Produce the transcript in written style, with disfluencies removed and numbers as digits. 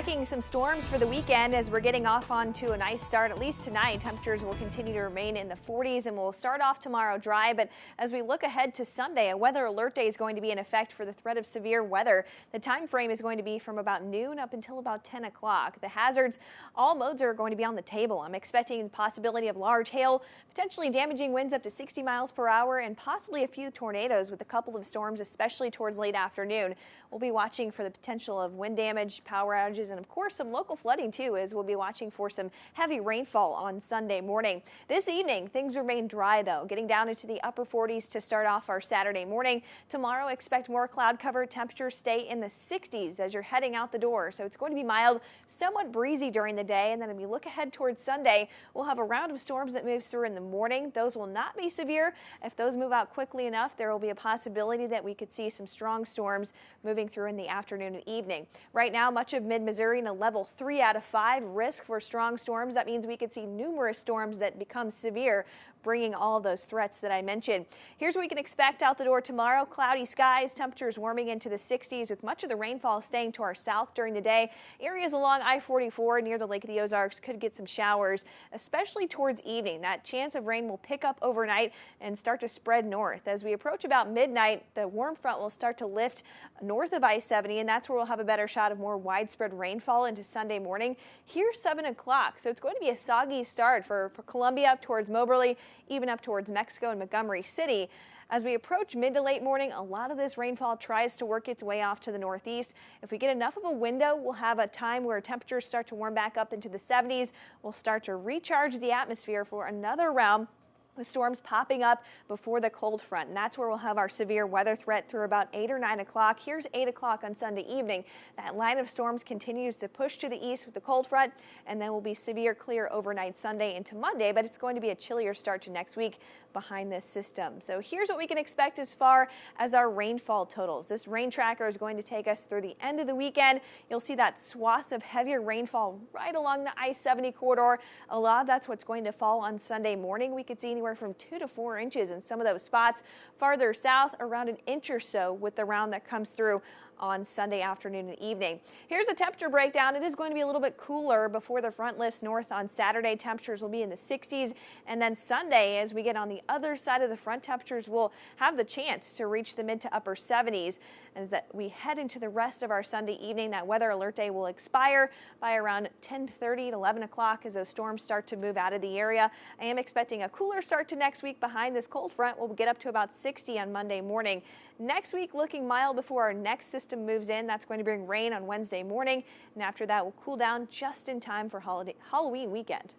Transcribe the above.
Tracking some storms for the weekend as we're getting off onto a nice start, at least tonight. Temperatures will continue to remain in the 40s and we'll start off tomorrow dry. But as we look ahead to Sunday, a weather alert day is going to be in effect for the threat of severe weather. The time frame is going to be from about noon up until about 10 o'clock. The hazards, all modes are going to be on the table. I'm expecting the possibility of large hail, potentially damaging winds up to 60 miles per hour, and possibly a few tornadoes with a couple of storms, especially towards late afternoon. We'll be watching for the potential of wind damage, power outages, and of course some local flooding too, as we'll be watching for some heavy rainfall on Sunday morning. This evening, things remain dry though, getting down into the upper 40s to start off our Saturday morning. Tomorrow, expect more cloud cover. Temperatures stay in the 60s as you're heading out the door. So it's going to be mild, somewhat breezy during the day. And then if we look ahead towards Sunday, we'll have a round of storms that moves through in the morning. Those will not be severe. If those move out quickly enough, there will be a possibility that we could see some strong storms moving through in the afternoon and evening. Right now, much of mid-Missouri in a level 3 out of 5 risk for strong storms. That means we could see numerous storms that become severe, bringing all of those threats that I mentioned. Here's what we can expect out the door tomorrow. Cloudy skies, temperatures warming into the 60s with much of the rainfall staying to our south during the day. Areas along I-44 near the Lake of the Ozarks could get some showers, especially towards evening. That chance of rain will pick up overnight and start to spread north. As we approach about midnight, the warm front will start to lift north of I-70, and that's where we'll have a better shot of more widespread rainfall into Sunday morning. Here's 7 o'clock, so it's going to be a soggy start for Columbia up towards Moberly, even up towards Mexico and Montgomery City. As we approach mid to late morning, a lot of this rainfall tries to work its way off to the northeast. If we get enough of a window, we'll have a time where temperatures start to warm back up into the 70s. We'll start to recharge the atmosphere for another round with storms popping up before the cold front. And that's where we'll have our severe weather threat through about 8 or 9 o'clock. Here's 8 o'clock on Sunday evening. That line of storms continues to push to the east with the cold front, and then will be severe clear overnight Sunday into Monday, but it's going to be a chillier start to next week behind this system. So here's what we can expect as far as our rainfall totals. This rain tracker is going to take us through the end of the weekend. You'll see that swath of heavier rainfall right along the I-70 corridor. A lot of that's what's going to fall on Sunday morning. We could see anywhere from 2 to 4 inches in some of those spots. Farther south, around an inch or so with the round that comes through on Sunday afternoon and evening. Here's a temperature breakdown. It is going to be a little bit cooler before the front lifts north on Saturday. Temperatures will be in the 60s. And then Sunday, as we get on the other side of the front, temperatures will have the chance to reach the mid to upper 70s. As that we head into the rest of our Sunday evening, that weather alert day will expire by around 10:30 to 11 o'clock as those storms start to move out of the area. I am expecting a cooler start to next week behind this cold front. We'll get up to about 60 on Monday morning. Next week looking mild before our next system moves in. That's going to bring rain on Wednesday morning, and after that we'll cool down just in time for Halloween weekend.